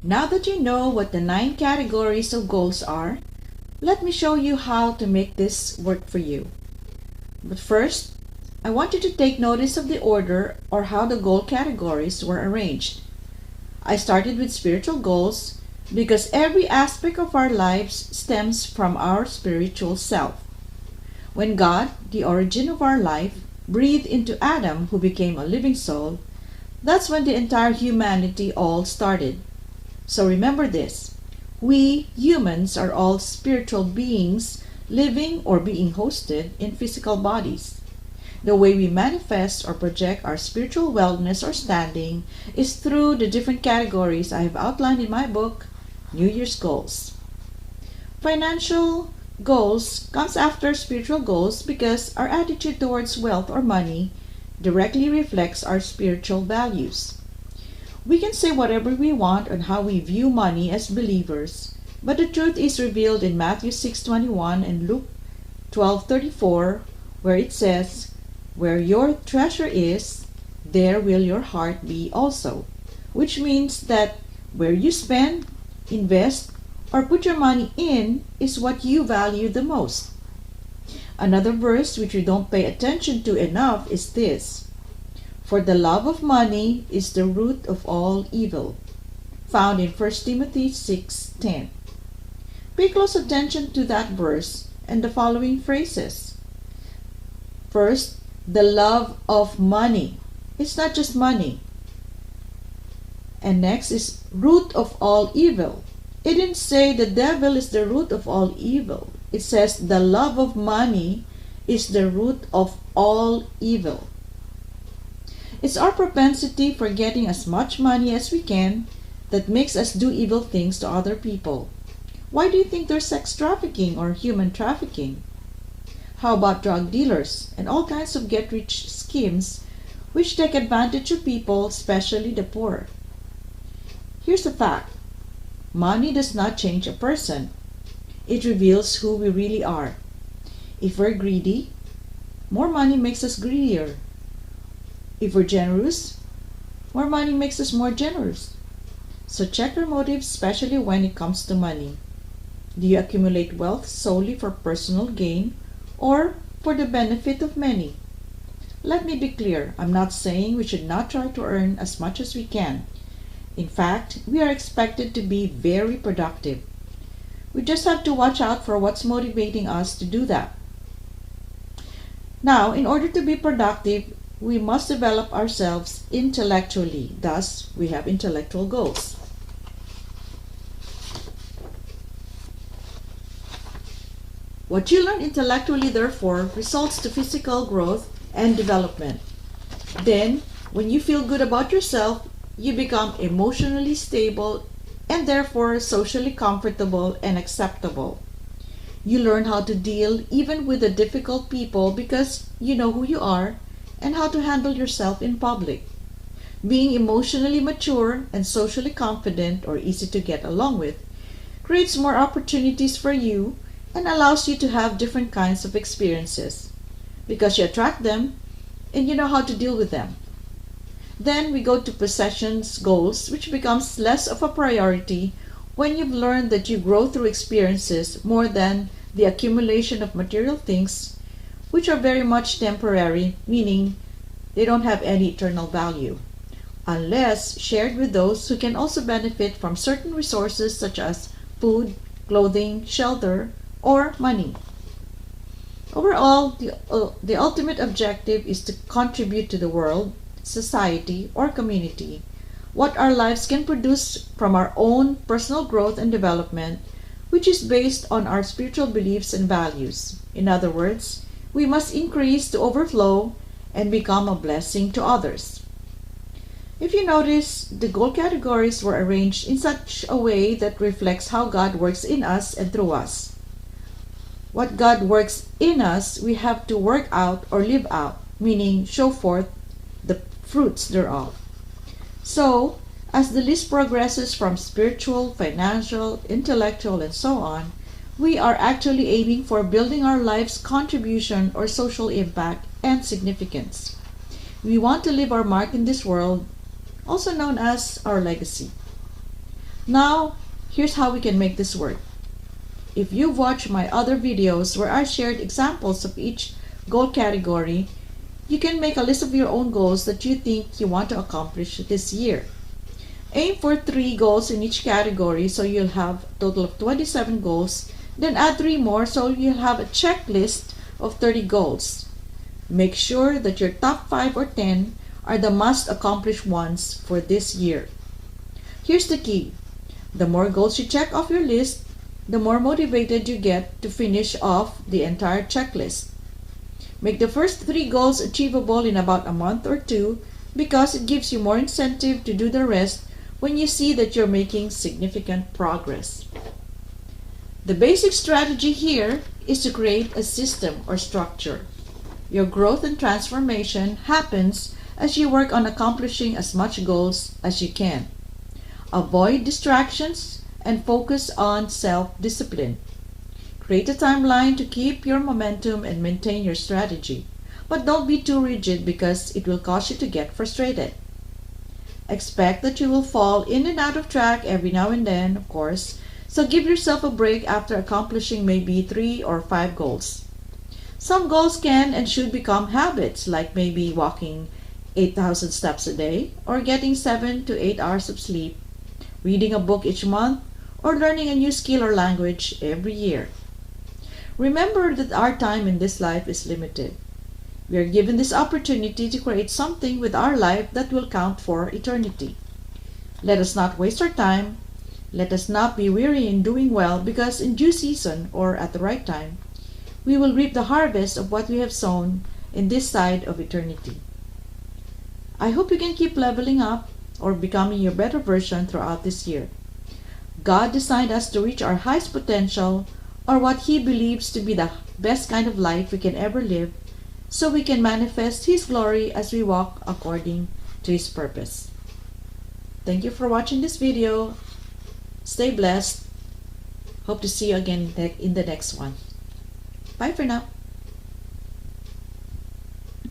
Now that you know what the 9 categories of goals are, let me show you how to make this work for you. But first, I want you to take notice of the order or how the goal categories were arranged. I started with spiritual goals because every aspect of our lives stems from our spiritual self. When God, the origin of our life, breathed into Adam, who became a living soul, that's when the entire humanity all started. So remember this, we humans are all spiritual beings living or being hosted in physical bodies. The way we manifest or project our spiritual wellness or standing is through the different categories I have outlined in my book, New Year's Goals. Financial goals comes after spiritual goals because our attitude towards wealth or money directly reflects our spiritual values. We can say whatever we want on how we view money as believers, but the truth is revealed in Matthew 6:21 and Luke 12:34, where it says, "Where your treasure is, there will your heart be also," which means that where you spend, invest, or put your money in is what you value the most. Another verse which we don't pay attention to enough is this, "For the love of money is the root of all evil," found in 1 Timothy 6:10. Pay close attention to that verse and the following phrases. First, the love of money. It's not just money. And next is root of all evil. It didn't say the devil is the root of all evil. It says the love of money is the root of all evil. It's our propensity for getting as much money as we can that makes us do evil things to other people. Why do you think there's sex trafficking or human trafficking? How about drug dealers and all kinds of get-rich schemes which take advantage of people, especially the poor? Here's the fact. Money does not change a person. It reveals who we really are. If we're greedy, more money makes us greedier. If we're generous, more money makes us more generous. So check your motives, especially when it comes to money. Do you accumulate wealth solely for personal gain or for the benefit of many? Let me be clear, I'm not saying we should not try to earn as much as we can. In fact, we are expected to be very productive. We just have to watch out for what's motivating us to do that. Now, in order to be productive, we must develop ourselves intellectually. Thus, we have intellectual goals. What you learn intellectually, therefore, results to physical growth and development. Then, when you feel good about yourself, you become emotionally stable and therefore socially comfortable and acceptable. You learn how to deal even with the difficult people because you know who you are and how to handle yourself in public. Being emotionally mature and socially confident or easy to get along with creates more opportunities for you and allows you to have different kinds of experiences because you attract them and you know how to deal with them. Then we go to possessions goals, which becomes less of a priority when you've learned that you grow through experiences more than the accumulation of material things, which are very much temporary, meaning they don't have any eternal value, unless shared with those who can also benefit from certain resources such as food, clothing, shelter, or money. Overall, the ultimate objective is to contribute to the world, society, or community what our lives can produce from our own personal growth and development, which is based on our spiritual beliefs and values. In other words, we must increase to overflow and become a blessing to others. If you notice, the goal categories were arranged in such a way that reflects how God works in us and through us. What God works in us, we have to work out or live out, meaning show forth the fruits thereof. So, as the list progresses from spiritual, financial, intellectual, and so on, we are actually aiming for building our life's contribution or social impact and significance. We want to leave our mark in this world, also known as our legacy. Now, here's how we can make this work. If you've watched my other videos where I shared examples of each goal category, you can make a list of your own goals that you think you want to accomplish this year. Aim for 3 goals in each category so you'll have a total of 27 goals, then add 3 more so you'll have a checklist of 30 goals. Make sure that your top 5 or 10 are the must accomplish ones for this year. Here's the key. The more goals you check off your list, the more motivated you get to finish off the entire checklist. Make the first 3 goals achievable in about a month or 2 because it gives you more incentive to do the rest when you see that you're making significant progress. The basic strategy here is to create a system or structure. Your growth and transformation happens as you work on accomplishing as much goals as you can. Avoid distractions and focus on self-discipline. Create a timeline to keep your momentum and maintain your strategy. But don't be too rigid because it will cause you to get frustrated. Expect that you will fall in and out of track every now and then, of course, so give yourself a break after accomplishing maybe 3 or 5 goals. Some goals can and should become habits, like maybe walking 8,000 steps a day, or getting 7 to 8 hours of sleep, reading a book each month, or learning a new skill or language every year. Remember that our time in this life is limited. We are given this opportunity to create something with our life that will count for eternity. Let us not waste our time. Let us not be weary in doing well, because in due season, or at the right time, we will reap the harvest of what we have sown in this side of eternity. I hope you can keep leveling up or becoming your better version throughout this year. God designed us to reach our highest potential, or what He believes to be the best kind of life we can ever live, so we can manifest His glory as we walk according to His purpose. Thank you for watching this video. Stay blessed. Hope to see you again in the next one. Bye for now.